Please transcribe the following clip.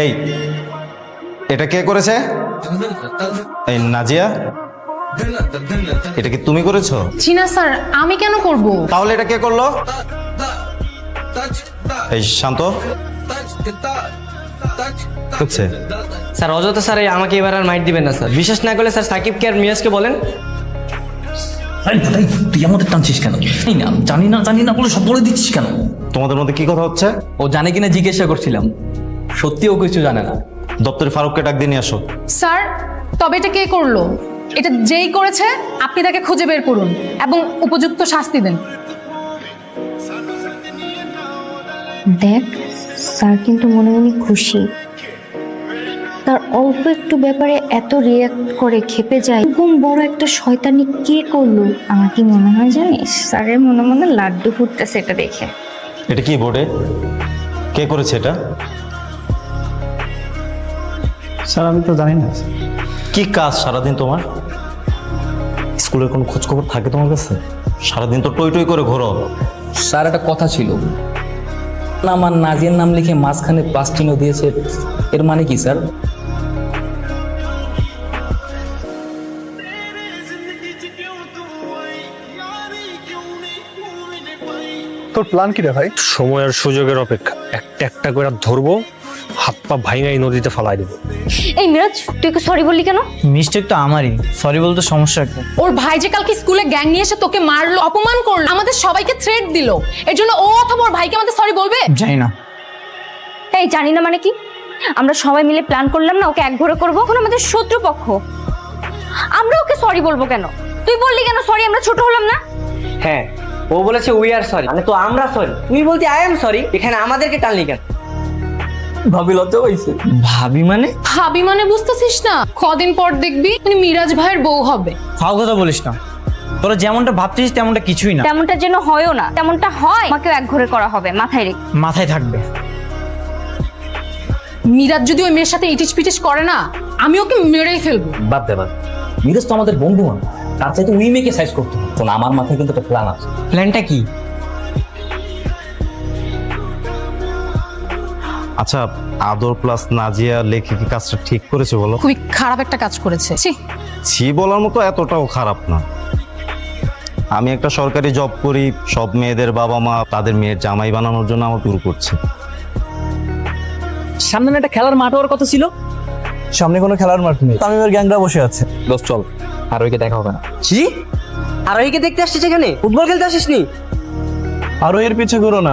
এই এটা কে করেছে? এই নাজিয়া, এটা কি তুমি করেছো? জি না স্যার, আমি কেন করব? তাহলে এটা কে করলো? এই শান্ত হচ্ছে স্যার অযথা স্যার আমাকে এবার আর মাইট দিবেন না স্যার। বিশ্বাস না করলে স্যার সাকিবকে আর মিরাজকে বলেন। তুই আমাদের টানছিস কেন? জানি না বলে সব বলে দিচ্ছিস কেন? তোমাদের মধ্যে কি কথা হচ্ছে? ও জানে কিনা জিজ্ঞাসা করছিলাম, সত্যি ও কিছু জানে না। দপ্তরে ফারুককে ডাক দিয়ে নিয়ে আসো। স্যার তবে এটা কে করলো? এটা যেই করেছে আপনি তাকে খুঁজে বের করুন এবং উপযুক্ত শাস্তি দেন। দেখ, স্যার কিন্তু মনে মনে খুশি। তার অল্প একটু ব্যাপারে এত রিয়াক্ট করে খেপে যায়, এরকম বড় একটা শয়তানি কে করলো? আমার কি মনে হয় জানিস, স্যারের মনে মনে লাড্ডু ফুটতেছে এটা দেখে। এটা কি বোর্ডে কে করেছে এটা? স্যার আমি তো জানি না। কি কাজ সারাদিন তোমার? স্কুলের কোনো খোঁজ খবর থাকে তোমার কাছে? সারাদিন তো টই টই করে ঘোরো। স্যার একটা কথা ছিল, আমার নাজিয়ার নাম লিখে মাঝখানে প্লাস চিহ্ন দিয়েছে, এর মানে কি স্যার? তোর প্ল্যান কি রে ভাই? সময় আর সুযোগের অপেক্ষা, একটা একটা করে ধরবো, হাত পা ভাঙাই নদীতে ফালাই দেবো। এই মিরাজ, তুই কি সরি বললি কেন? মিস্টেক তো আমারই, সরি বলতে সমস্যা কি? ওর ভাই যে কালকে স্কুলে গ্যাং নিয়ে এসে তোকে মারলো, অপমান করলো, আমাদের সবাইকে থ্রেট দিল, এর জন্য ও অথবা ওর ভাইকে আমাদের সরি বলবে? জানি না। এই জানি না মানে কি? আমরা সবাই মিলে প্ল্যান করলাম না ওকে একঘরে করবো, এখন আমাদের শত্রুপক্ষ, আমরা ওকে সরি বলবো কেন? তুই বললি কেন সরি? আমরা ছোট হলাম না? হ্যাঁ, ও বলেছে উই আর সরি, মানে তো আমরা সরি। তুমি বলতে আই এম সরি, এখানে আমাদেরকে টানলি কেন? ভাবি লজ্জা পাইছে। ভাবি মানে? ভাবি মানে বুঝতেছিস না? কদিন পর দেখবি তুমি মিরাজ ভাইয়ের বউ হবে। ফাও কথা বলিস না, তোরা যেমনটা ভাবছিস তেমনটা কিছুই না। তেমনটা যেন হয়ও না, তেমনটা হয় আমাকে একঘরে করা হবে, মাথায় রেখে। মাথায় থাকবে। মিরাজ যদি ওই মেয়ের সাথে ইটিস পিটিস করে না, আমি ওকে মেরেই ফেলবো। বাদ দে বাদ, মিরাজ তো আমাদের বন্ধু, তার চাইতে উই মেয়েকে সাইজ করতে হবে। শোন, আমার মাথায় কিন্তু একটা প্ল্যান আছে। প্ল্যানটা কি? আচ্ছা, আদর প্লাস নাজিয়া লেখে কি কাজটা ঠিক করেছে বলো? খুবই খারাপ একটা কাজ করেছে। ছি বলার মতো এতটাও খারাপ না। আমি একটা সরকারি জব করি, সব মেয়েদের বাবা মা তাদের মেয়ের জামাই বানানোর জন্য আমার দূর করছে। সামনে একটা খেলার মাঠ হওয়ার কথা ছিল, সামনে কোনো খেলার মাঠ নেই, তামিমের গ্যাংরা বসে আছে। দোস্ত চল, আর ওইকে দেখা হবে না। ছি, আর ওইকে দেখতে আসছিস এখানে? ফুটবল খেলতে আসিস নি? আরো এর পিছে ঘুরো না।